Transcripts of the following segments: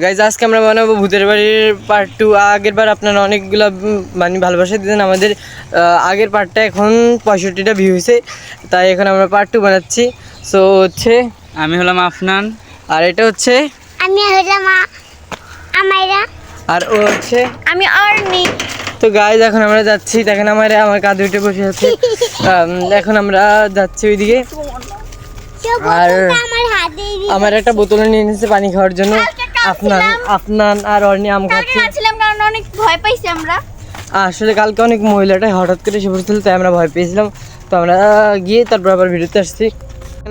Guys আজকে আমরা বানাবো ভূতের বাড়ির পার্ট 2। আগের বার আপনারা অনেকগুলো মানে ভালোবাসা দিতেন আমাদের। আগের পার্টটা এখন 65টা ভিউ হয়েছে, তাই এখন আমরা পার্ট 2 বানাচ্ছি। সো হচ্ছে আমি হলাম আফনান, আর এটা হচ্ছে আমি হলাম আমাইরা, আর ও হচ্ছে আমি অর্নি। তো গাইজ এখন আমরা যাচ্ছি, দেখেন আমার কাঁধে উঠে বসে আছে। এখন আমরা যাচ্ছি ওইদিকে। আর আমার একটা বোতলে নিয়ে নিচ্ছে পানি খাওয়ার জন্য। আফনান আর অর্নি আম খাচ্ছে। কারণ অনেক ভয় পাইছি আমরা। আসলে কালকে অনেক মহিলাটা হঠাৎ করে এসে পড়েছিল, তাই আমরা ভয় পেয়েছিলাম। তো আমরা গিয়ে তারপর আবার ভিডিওতে আসছি।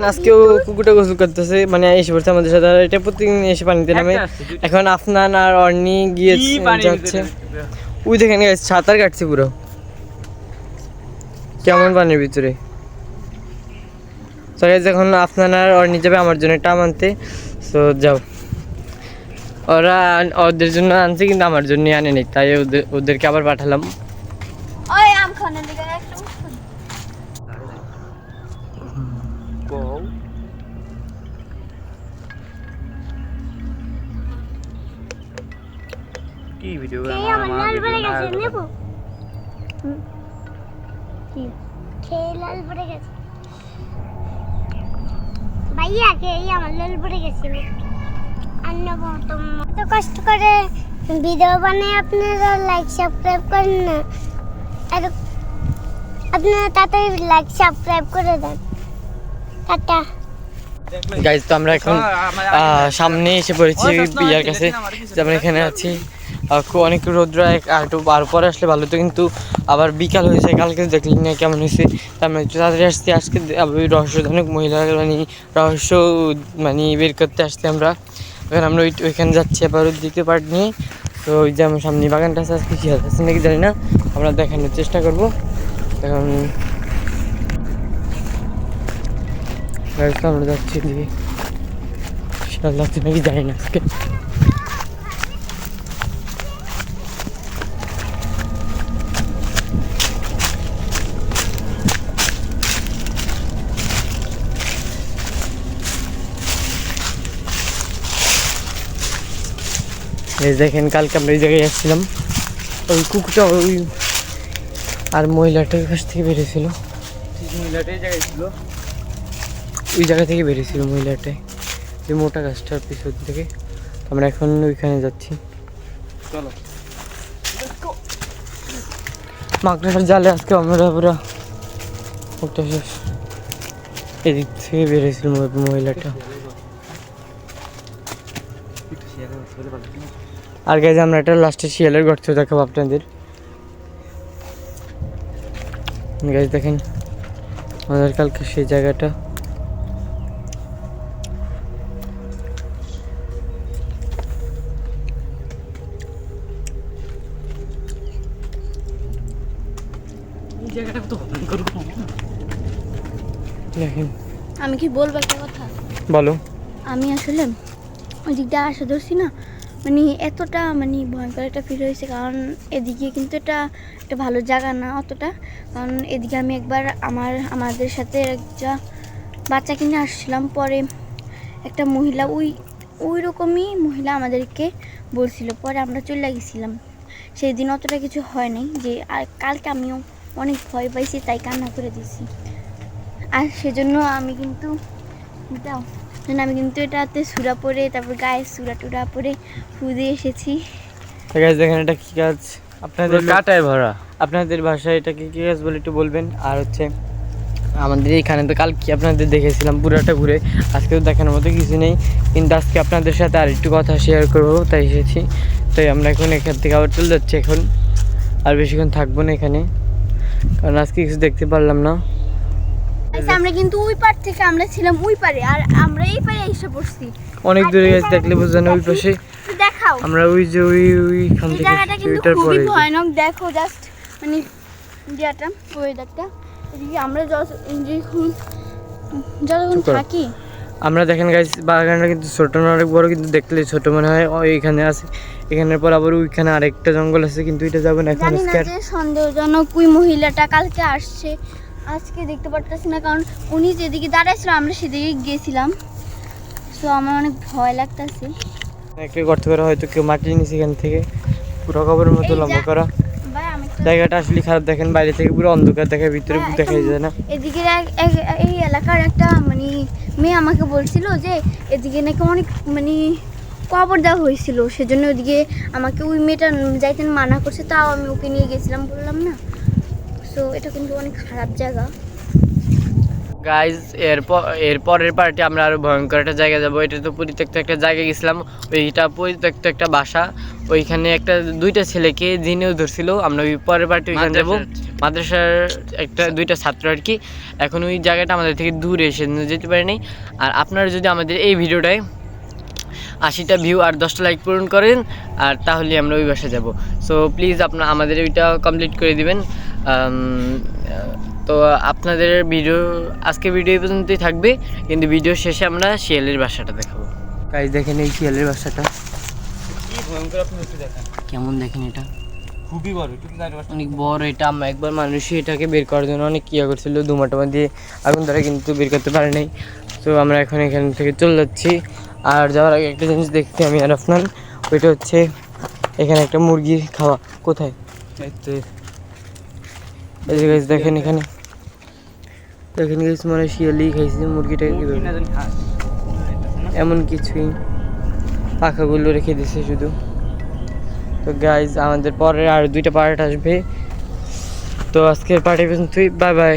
আজকেও কুকুরটা গোসল করতেছে, মানে এসে পড়ছে আমাদের সাথে। এটা প্রতিদিন এসে পানিতে নামে। এখন আফনান আর অর্নি গিয়ে যাচ্ছে। ওই দেখেন সাঁতার কাটছে পুরো, কেমন পানির ভিতরে। তো এখন আফনান আর অর্নি যাবে আমার জন্য একটা আম আনতে। তো যাও, ওরা ওদের জন্য আনছে কিন্তু আমার জন্য আনেনি, তাই ওদেরকে আবার পাঠালাম। ওই আম খানের দিকে একটু কি ভিডিও আমার লাল পড়ে গেছে নেব কি খেয়ে লাল পড়ে গেছে ভাইয়া, খেয়ে আমার লাল পড়ে গেছে। আন্নব তো কষ্ট করে ভিডিও বানাই, আপনারা লাইক সাবস্ক্রাইব করেন না। আর আপনারা তাড়াতাড়ি লাইক সাবস্ক্রাইব করে দেন। টাটা গাইজ, তো আমরা এখন সামনে এসে পড়েছি পিয়ার কাছে। আমরা এখানে আছি। অনেক রৌদ্র, আর পরে আসলে ভালো হতো, কিন্তু আবার বিকাল হয়েছে। কালকে দেখলি না কেমন হয়েছে, তা আমরা একটু তাড়াতাড়ি আসছি। আজকে রহস্যজনক মহিলা মানে রহস্য মানে বের করতে আসছি আমরা। এখন আমরা ওইখানে যাচ্ছি আবার দ্বিতীয় পার্ট নিয়ে। তো ওই যে আমার সামনে বাগানটা আছে, আজকে কী আছে নাকি জানি না, আমরা দেখানোর চেষ্টা করবো। এখন আমরা যাচ্ছি এদিকে, শিয়াল যাচ্ছে নাকি জানি না আজকে। এই দেখেন কালকে আমরা এই জায়গায় আসছিলাম, ওই কুকুরটা ওই আর মহিলাটার কাছ থেকে বেরিয়েছিল। মহিলাটা এই জায়গায় ছিল, ওই জায়গা থেকে বেরিয়েছিল মহিলাটাই, ওই মোটা গাছটার পিছন থেকে। আমরা এখন ওইখানে যাচ্ছি। চলো। মাকড়ার জালে আজকে আমরা পুরো ওটা শেষ। এদিক থেকে বেরিয়েছিল মহিলাটা। আর গাইজ আমরা একটা লাস্টে শিয়ালের গর্ত দেখাবো আপনাদের। গাইজ দেখেন আমাদের কালকে সেই জায়গাটা। দেখেন, আমি কি বলবো একটা কথা? বলো। আমি আসলে ওই দিকটা আসা ধরছি না, মানে এতটা মানে ভয়ঙ্কর একটা ফিল হয়েছে। কারণ এদিকে কিন্তু এটা একটা ভালো জায়গা না অতটা। কারণ এদিকে আমি একবার আমাদের সাথে একটা বাচ্চা কিনে আসছিলাম, পরে একটা মহিলা ওই রকমই মহিলা আমাদেরকে বলছিল, পরে আমরা চলে গেছিলাম। সেই দিন অতটা কিছু হয় নাই, যে আর কালকে আমিও অনেক ভয় পাইছি, তাই কান্না করে দিয়েছি। আর সেজন্য আমি কিন্তু এটাতে সুরা পরে, তারপর গায়ে সুরা টুরা পরে ফুদে এসেছি। দেখেন এটা কি গাছ আপনাদের কাটায় ভরা, আপনাদের ভাষায় এটাকে কি গাছ বলে একটু বলবেন। আর হচ্ছে আমাদের এইখানে তো কালকে আপনাদের দেখেছিলাম পুরাটা ঘুরে, আজকে তো দেখানোর মতো কিছু নেই, কিন্তু আজকে আপনাদের সাথে আর একটু কথা শেয়ার করবো তাই এসেছি। তাই আমরা এখন এখান থেকে আবার চলে যাচ্ছি। এখন আর বেশিক্ষণ থাকবো না এখানে, কারণ আজকে কিছু দেখতে পারলাম না। আমরা কিন্তু ওই পার থেকে আমরা ছিলাম ওই পারে, আর আমরা এই পারে এসে পড়ছি। অনেক দূরে গেছে, দেখলে বোঝা না ওই পাশে দেখাও আমরা ওই যে ওইখান থেকে জায়গাটা কিন্তু ওইটার খুবই পরে ভয়ানক। দেখো জাস্ট মানে ইন্ডিয়াটা, ওয়েদারটা। এদিকে আমরা যতক্ষণ থাকি আমরা দেখেন গাইস বাগানটা কিন্তু ছোট না অনেক বড়, কিন্তু দেখলে ছোট মনে হয়। ওইখানে আছে, এখানের পর আবার ওইখানে আরেকটা জঙ্গল আছে, কিন্তু এটা যাবেন এখন। জানি না যে সন্দেহজনক ওই মহিলাটা কালকে আসছে, আজকে দেখতে পারতেছি না। কারণ উনি যেদিকে দাঁড়াইছিল আমরা সেদিকে গেছিলাম, তো আমার অনেক ভয় লাগতেছে। একটা গর্ত করা, হয়তো কেউ মাটি নিয়েছে এখান থেকে, পুরো কবরের মতো লম্বা করা। ভাই আমি জায়গাটা আসলে খারাপ, দেখেন বাইরে থেকে পুরো অন্ধকার দেখায়, ভিতরে দেখা যায় না। এদিকে এই এলাকার একটা মানে মেয়ে আমাকে বলছিল যে এদিকে নাকি অনেক মানে কবর দেওয়া হয়েছিল, সেজন্য ওদিকে আমাকে ওই মেয়েটা যাইতে মানা করছে, তাও আমি ওকে নিয়ে গেছিলাম, বললাম না। সো এটা কিন্তু অনেক খারাপ জায়গা। গাইজ এরপরের পার্টি আমরা আরো ভয়ঙ্কর একটা জায়গায় যাবো। এটা তো পরিত্যক্ত একটা জায়গায় গেছিলাম, ওইটা পরিত্যক্ত একটা বাসা, ওইখানে একটা দুইটা ছেলেকে জিনেও ধরছিল। আমরা ওই পরের পার্টি ওইখানে যাবো, মাদ্রাসার একটা দুইটা ছাত্র আর কি। এখন ওই জায়গাটা আমাদের থেকে দূরে, এসে যেতে পারিনি। আর আপনারা যদি আমাদের এই ভিডিওটায় 80টা ভিউ আর 10টা লাইক পূরণ করেন, আর তাহলে আমরা ওই বাসায় যাব। সো প্লিজ আপনারা আমাদের ওইটা কমপ্লিট করে দিবেন। তো আপনাদের আজকে ভিডিও এই পর্যন্তই থাকবে, কিন্তু ভিডিও শেষে আমরা শিয়ালের বাসাটা দেখাবো। গাইজ দেখেন এই শিয়ালের বাসাটা কি ভয়ঙ্কর, আপনি একটু দেখেন। কেমন, দেখেন এটা খুবই বড়, একটু অনেক বড়। এটা আমরা একবার মানুষই এটাকে বের করার জন্য অনেক ইয়ে করছিল, ধুমাটোমা দিয়ে আগুন ধরে, কিন্তু বের করতে পারে নাই। তো আমরা এখন এখান থেকে চলে যাচ্ছি। আর যাওয়ার আগে একটা জিনিস দেখতে আমি আর আফনান, ওইটা হচ্ছে এখানে একটা মুরগি খাওয়া। কোথায়? এই যে গাইজ দেখেন, এখানে দেখেন গাইজ, মানে শিয়ালি খাইছে মুরগিটাকে, এমন কিছুই, পাখাগুলো রেখে দিছে শুধু। তো গাইজ আমাদের পরে আর 2টা পার্ট আসবে। তো আজকের পার্টি পর্যন্তই, বাই বাই।